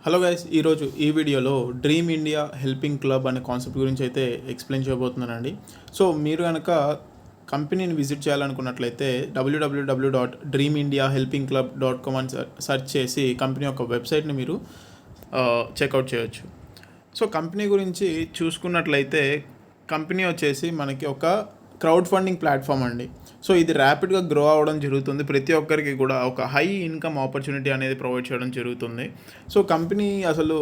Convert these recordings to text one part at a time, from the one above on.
Hello guys, ఈరోజు ఈ వీడియోలో డ్రీమ్ ఇండియా హెల్పింగ్ క్లబ్ అనే కాన్సెప్ట్ గురించి అయితే ఎక్స్ప్లెయిన్ చేయబోతున్నానండి. సో మీరు కనుక కంపెనీని విజిట్ చేయాలనుకున్నట్లయితే www.dreamindiahelpingclub.com అని సెర్చ్ చేసి కంపెనీ యొక్క వెబ్సైట్ని మీరు చెక్అవుట్ చేయొచ్చు. సో కంపెనీ గురించి చూసుకున్నట్లయితే కంపెనీ వచ్చేసి మనకి ఒక క్రౌడ్ ఫండింగ్ ప్లాట్ఫామ్ అండి. సో ఇది ర్యాపిడ్గా గ్రో అవ్వడం జరుగుతుంది. ప్రతి ఒక్కరికి కూడా ఒక హై ఇన్కమ్ ఆపర్చునిటీ అనేది ప్రొవైడ్ చేయడం జరుగుతుంది. సో కంపెనీ అసలు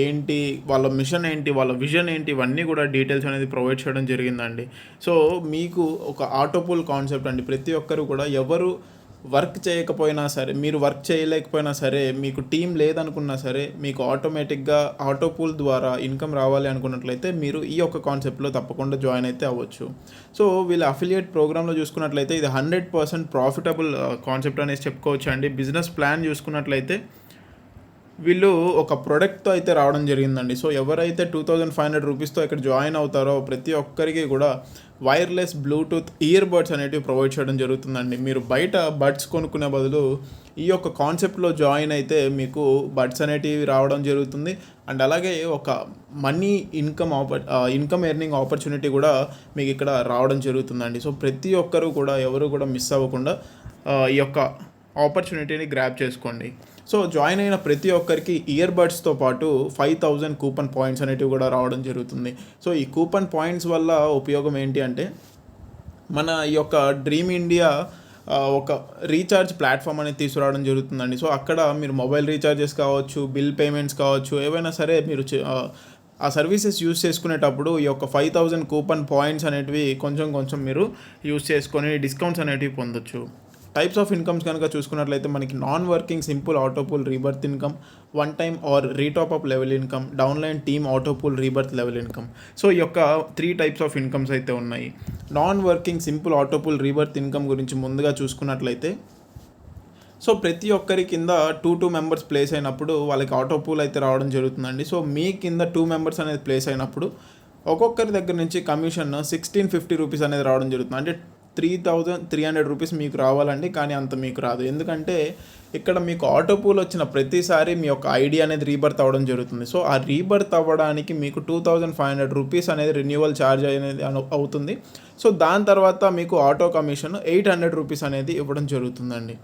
ఏంటి, వాళ్ళ మిషన్ ఏంటి, వాళ్ళ విజన్ ఏంటి, ఇవన్నీ కూడా డీటెయిల్స్ అనేది ప్రొవైడ్ చేయడం జరిగిందండి. సో మీకు ఒక ఆటోపూల్ కాన్సెప్ట్ అండి. ప్రతి ఒక్కరు కూడా ఎవరు వర్క్ చేయకపోయినా సరే, మీరు వర్క్ చేయలేకపోయినా సరే, మీకు టీం లేదనుకున్నా సరే, మీకు ఆటోమేటిక్గా ఆటోపూల్ ద్వారా ఇన్కమ్ రావాలి అనుకున్నట్లయితే మీరు ఈ యొక్క కాన్సెప్ట్లో తప్పకుండా జాయిన్ అయితే అవ్వచ్చు. సో వీళ్ళ అఫిలియేట్ ప్రోగ్రాంలో చూసుకున్నట్లయితే ఇది 100% ప్రాఫిటబుల్ కాన్సెప్ట్ అనేసి చెప్పుకోవచ్చు అండి. బిజినెస్ ప్లాన్ చూసుకున్నట్లయితే వీళ్ళు ఒక ప్రోడక్ట్తో అయితే రావడం జరిగిందండి. సో ఎవరైతే 2500 రూపీస్తో ఇక్కడ జాయిన్ అవుతారో ప్రతి ఒక్కరికి కూడా వైర్లెస్ బ్లూటూత్ ఇయర్ బడ్స్ అనేటివి ప్రొవైడ్ చేయడం జరుగుతుందండి. మీరు బయట బడ్స్ కొనుక్కునే బదులు ఈ యొక్క కాన్సెప్ట్లో జాయిన్ అయితే మీకు బడ్స్ అనేటివి రావడం జరుగుతుంది. అండ్ అలాగే ఒక మనీ ఇన్కమ్ ఎర్నింగ్ ఆపర్చునిటీ కూడా మీకు ఇక్కడ రావడం జరుగుతుందండి. సో ప్రతి ఒక్కరు కూడా ఎవరు కూడా మిస్ అవ్వకుండా ఈ యొక్క ఆపర్చునిటీని గ్రాబ్ చేసుకోండి. సో జాయిన్ అయిన ప్రతి ఒక్కరికి ఇయర్ బడ్స్తో పాటు 5000 కూపన్ పాయింట్స్ అనేటివి కూడా రావడం జరుగుతుంది. సో ఈ కూపన్ పాయింట్స్ వల్ల ఉపయోగం ఏంటి అంటే, మన ఈ యొక్క డ్రీమ్ ఇండియా ఒక రీఛార్జ్ ప్లాట్ఫామ్ అనేది తీసుకురావడం జరుగుతుందండి. సో అక్కడ మీరు మొబైల్ రీఛార్జెస్ కావచ్చు, బిల్ పేమెంట్స్ కావచ్చు, ఏవైనా సరే మీరు ఆ సర్వీసెస్ యూస్ చేసుకునేటప్పుడు ఈ యొక్క 5000 కూపన్ పాయింట్స్ అనేటివి కొంచెం మీరు యూస్ చేసుకొని డిస్కౌంట్స్ అనేటివి పొందొచ్చు. టైప్స్ ఆఫ్ ఇన్కమ్స్ కనుక చూసుకున్నట్లయితే మనకి non working simple auto pool rebirth income, one time or retop level income, downline team auto pool rebirth level income. So ఈ యొక్క 3 టైప్స్ ఆఫ్ ఇన్కమ్స్ అయితే ఉన్నాయి. Non working simple auto pool rebirth income గురించి ముందుగా చూసుకున్నట్లయితే, సో ప్రతి ఒక్కరి కింద 2 మెంబర్స్ ప్లేస్ అయినప్పుడు వాళ్ళకి ఆటోపూల్ అయితే రావడం జరుగుతుందండి. సో మీ కింద 2 మెంబర్స్ అనేది ప్లేస్ అయినప్పుడు ఒక్కొక్కరి దగ్గర నుంచి కమిషన్ 1650 రూపీస్ అనేది రావడం జరుగుతుంది. అంటే 3300 రూపీస్ మీకు రావాలండి, కానీ అంత మీకు రాదు. ఎందుకంటే ఇక్కడ మీకు ఆటోపూల్ వచ్చిన ప్రతిసారి మీ యొక్క ఐడి అనేది రీబర్త్ అవ్వడం జరుగుతుంది. సో ఆ రీబర్త్ అవ్వడానికి మీకు 2500 రూపీస్ అనేది రెన్యువల్ ఛార్జ్ అనేది అవుతుంది. సో దాని తర్వాత మీకు ఆటో కమిషన్ 800 రూపీస్ అనేది ఇవ్వడం జరుగుతుందండి.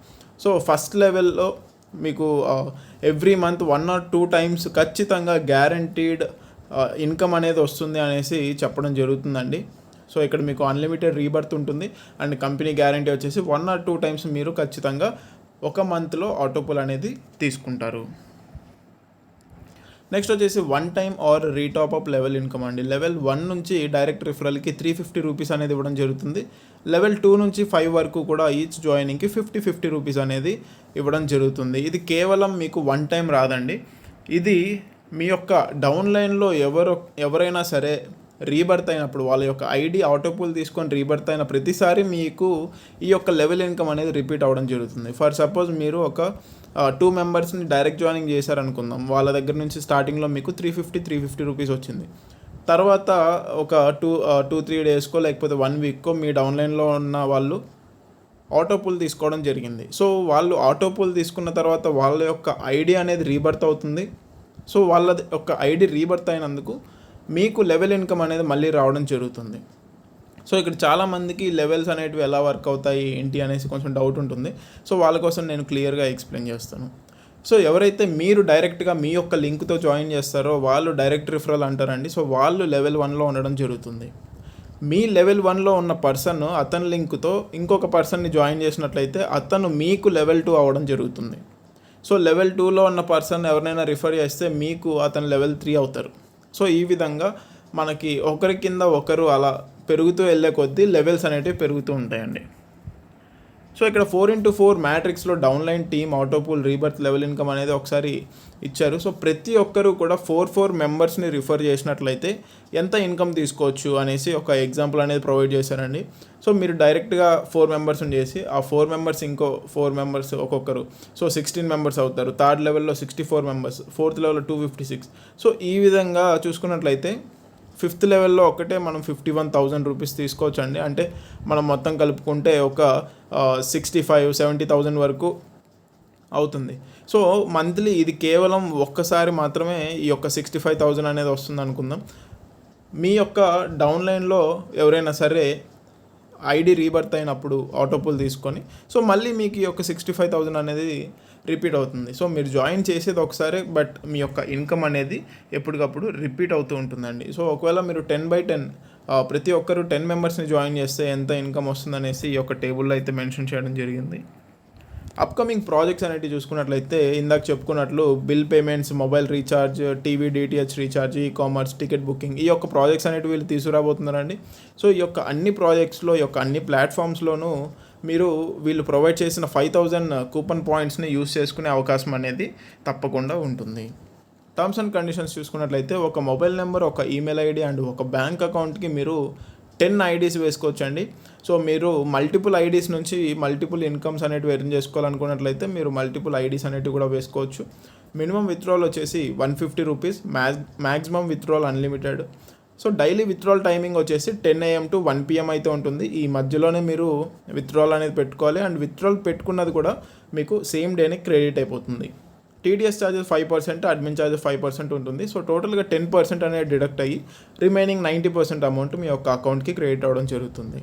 సో ఫస్ట్ లెవెల్లో మీకు ఎవ్రీ మంత్ 1 or 2 టైమ్స్ ఖచ్చితంగా గ్యారంటీడ్ ఇన్కమ్ అనేది వస్తుంది అనేసి చెప్పడం జరుగుతుందండి. సో ఇక్కడ మీకు అన్లిమిటెడ్ రీబర్త్ ఉంటుంది. అండ్ కంపెనీ గ్యారంటీ వచ్చేసి 1 or 2 టైమ్స్ మీరు ఖచ్చితంగా ఒక మంత్లో ఆటోపూల్ అనేది తీసుకుంటారు. నెక్స్ట్ వచ్చేసి one time or retop level income అండి. లెవెల్ 1 నుంచి డైరెక్ట్ రిఫరల్కి 350 రూపీస్ అనేది ఇవ్వడం జరుగుతుంది. లెవెల్ 2 నుంచి 5 వరకు కూడా ఈచ్ జాయినింగ్కి 50 రూపీస్ అనేది ఇవ్వడం జరుగుతుంది. ఇది కేవలం మీకు వన్ టైం రాదండి. ఇది మీ యొక్క డౌన్లైన్లో ఎవరైనా సరే రీబర్త్ అయినప్పుడు వాళ్ళ యొక్క ఐడి ఆటోపూల్ తీసుకొని రీబర్త్ అయిన ప్రతిసారి మీకు ఈ యొక్క లెవెల్ ఇన్కమ్ అనేది రిపీట్ అవ్వడం జరుగుతుంది. ఫర్ సపోజ్ మీరు ఒక 2 మెంబర్స్ని డైరెక్ట్ జాయినింగ్ చేశారనుకుందాం. వాళ్ళ దగ్గర నుంచి స్టార్టింగ్లో మీకు 350 రూపీస్ వచ్చింది. తర్వాత ఒక 2-3 డేస్కో లేకపోతే 1 వీక్కో మీ డౌన్లైన్లో ఉన్న వాళ్ళు ఆటోపూల్ తీసుకోవడం జరిగింది. సో వాళ్ళు ఆటోపూల్ తీసుకున్న తర్వాత వాళ్ళ యొక్క ఐడి అనేది రీబర్త్ అవుతుంది. సో వాళ్ళ యొక్క ఐడి రీబర్త్ అయినందుకు మీకు లెవెల్ ఇన్కమ్ అనేది మళ్ళీ రావడం జరుగుతుంది. సో ఇక్కడ చాలామందికి లెవెల్స్ అనేటివి ఎలా వర్క్ అవుతాయి ఏంటి అనేసి కొంచెం డౌట్ ఉంటుంది. సో వాళ్ళ కోసం నేను క్లియర్గా ఎక్స్ప్లెయిన్ చేస్తాను. సో ఎవరైతే మీరు డైరెక్ట్గా మీ యొక్క లింక్తో జాయిన్ చేస్తారో వాళ్ళు డైరెక్ట్ రిఫరల్ అంటారండి. సో వాళ్ళు లెవెల్ 1లో ఉండడం జరుగుతుంది. మీ లెవెల్ 1లో ఉన్న పర్సన్ అతని లింక్తో ఇంకొక పర్సన్ని జాయిన్ చేసినట్లయితే అతను మీకు లెవెల్ 2 అవ్వడం జరుగుతుంది. సో లెవెల్ 2లో ఉన్న పర్సన్ ఎవరినైనా రిఫర్ చేస్తే మీకు అతను లెవెల్ 3 అవుతారు. సో ఈ విధంగా మనకి ఒకరి కింద ఒకరు అలా పెరుగుతూ వెళ్ళే కొద్దీ లెవెల్స్ అనేటివి పెరుగుతూ ఉంటాయండి. సో ఇక్కడ 4x4 మ్యాట్రిక్స్లో downline team auto pool rebirth level income అనేది ఒకసారి ఇచ్చారు. సో ప్రతి ఒక్కరు కూడా 4 మెంబర్స్ని రిఫర్ చేసినట్లయితే ఎంత ఇన్కమ్ తీసుకోవచ్చు అనేసి ఒక ఎగ్జాంపుల్ అనేది ప్రొవైడ్ చేశారండి. సో మీరు డైరెక్ట్గా 4 మెంబర్స్ని చేసి ఆ 4 మెంబర్స్ ఇంకో 4 మెంబర్స్ ఒక్కొక్కరు, సో 16 మెంబర్స్ అవుతారు. థర్డ్ లెవెల్లో 64 మెంబర్స్, ఫోర్త్ లెవెల్లో 256. సో ఈ విధంగా చూసుకున్నట్లయితే 5th లెవెల్లో ఒకటే మనం 51,000 రూపీస్ తీసుకోవచ్చు అండి. అంటే మనం మొత్తం కలుపుకుంటే ఒక 65-70,000 వరకు అవుతుంది. సో మంత్లీ ఇది కేవలం ఒక్కసారి మాత్రమే ఈ యొక్క 65,000 అనేది వస్తుంది అనుకుందాం. మీ యొక్క డౌన్లైన్లో ఎవరైనా సరే ఐడి రీబర్త్ అయినప్పుడు ఆటోపుల్ తీసుకొని సో మళ్ళీ మీకు ఈ యొక్క 65,000 అనేది రిపీట్ అవుతుంది. సో మీరు జాయిన్ చేసేది ఒకసారి, బట్ మీ యొక్క ఇన్కమ్ అనేది ఎప్పటికప్పుడు రిపీట్ అవుతూ ఉంటుందండి. సో ఒకవేళ మీరు 10/10 ప్రతి ఒక్కరు 10 మెంబర్స్ని జాయిన్ చేస్తే ఎంత ఇన్కమ్ వస్తుందనేసి ఈ యొక్క టేబుల్లో అయితే మెన్షన్ చేయడం జరిగింది. అప్కమింగ్ ప్రాజెక్ట్స్ అనేవి చూసుకున్నట్లయితే ఇందాక చెప్పుకున్నట్లు bill payments, mobile recharge, TV DTH recharge, e-commerce, ticket booking, ఈ యొక్క ప్రాజెక్ట్స్ అనేవి వీళ్ళు తీసుకురాబోతున్నారండి. సో ఈ యొక్క అన్ని ప్రాజెక్ట్స్లో, ఈ యొక్క అన్ని ప్లాట్ఫామ్స్లోనూ మీరు వీళ్ళు ప్రొవైడ్ చేసిన 5,000 కూపన్ పాయింట్స్ని యూస్ చేసుకునే అవకాశం అనేది తప్పకుండా ఉంటుంది. టర్మ్స్ అండ్ కండిషన్స్ చూసుకున్నట్లయితే ఒక మొబైల్ నెంబర్, ఒక ఈమెయిల్ ఐడి అండ్ ఒక బ్యాంక్ అకౌంట్కి మీరు 10 ఐడీస్ వేసుకోవచ్చండి. సో మీరు మల్టిపుల్ ఐడీస్ నుంచి మల్టిపుల్ ఇన్కమ్స్ అనేటివి ఎర్న్ చేసుకోవాలనుకున్నట్లయితే మీరు మల్టిపుల్ ఐడీస్ అనేటివి కూడా వేసుకోవచ్చు. మినిమం విత్డ్రాల్ వచ్చేసి 150 rupees, maximum withdrawal unlimited. So daily withdrawal timing వచ్చేసి 10 AM to 1 PM అయితే ఉంటుంది. ఈ మధ్యలోనే మీరు విత్డ్రాల్ అనేది పెట్టుకోవాలి. అండ్ విత్డ్రాల్ పెట్టుకున్నది కూడా మీకు సేమ్ డేనే క్రెడిట్ అయిపోతుంది. టీడీఎస్ ఛార్జెస్ 5%, అడ్మిన్ ఛార్జెస్ 5% ఉంటుంది. సో టోటల్గా 10% అనేది డిడక్ట్ అయ్యి రిమైనింగ్ 90% అమౌంట్ మీ యొక్క అకౌంట్కి క్రెడిట్ అవ్వడం జరుగుతుంది.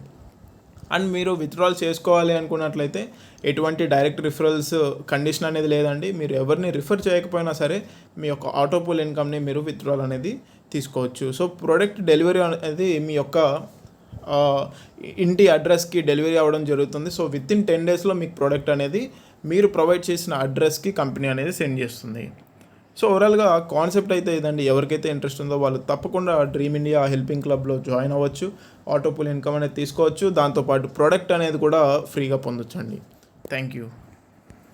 అండ్ మీరు విత్డ్రాల్ చేసుకోవాలి అనుకున్నట్లయితే ఎటువంటి డైరెక్ట్ రిఫరల్స్ కండిషన్ అనేది లేదండి. మీరు ఎవరిని రిఫర్ చేయకపోయినా సరే మీ యొక్క ఆటోపూల్ ఇన్కమ్ని మీరు విత్డ్రాల్ అనేది తీసుకోవచ్చు. సో ప్రోడక్ట్ డెలివరీ అనేది మీ యొక్క ఇంటి అడ్రస్కి డెలివరీ అవ్వడం జరుగుతుంది. సో వితిన్ 10 డేస్లో మీకు ప్రోడక్ట్ అనేది మీరు ప్రొవైడ్ చేసిన అడ్రస్కి కంపెనీ అనేది సెండ్ చేస్తుంది. సో ఓవరాల్గా కాన్సెప్ట్ అయితే ఇదండి. ఎవరికైతే ఇంట్రెస్ట్ ఉందో వాళ్ళు తప్పకుండా డ్రీమ్ ఇండియా హెల్పింగ్ క్లబ్లో జాయిన్ అవ్వచ్చు. ఆటోపూల్ ఇన్కమ్ అనేది తీసుకోవచ్చు. దాంతోపాటు ప్రోడక్ట్ అనేది కూడా ఫ్రీగా పొందొచ్చండి. Thank you.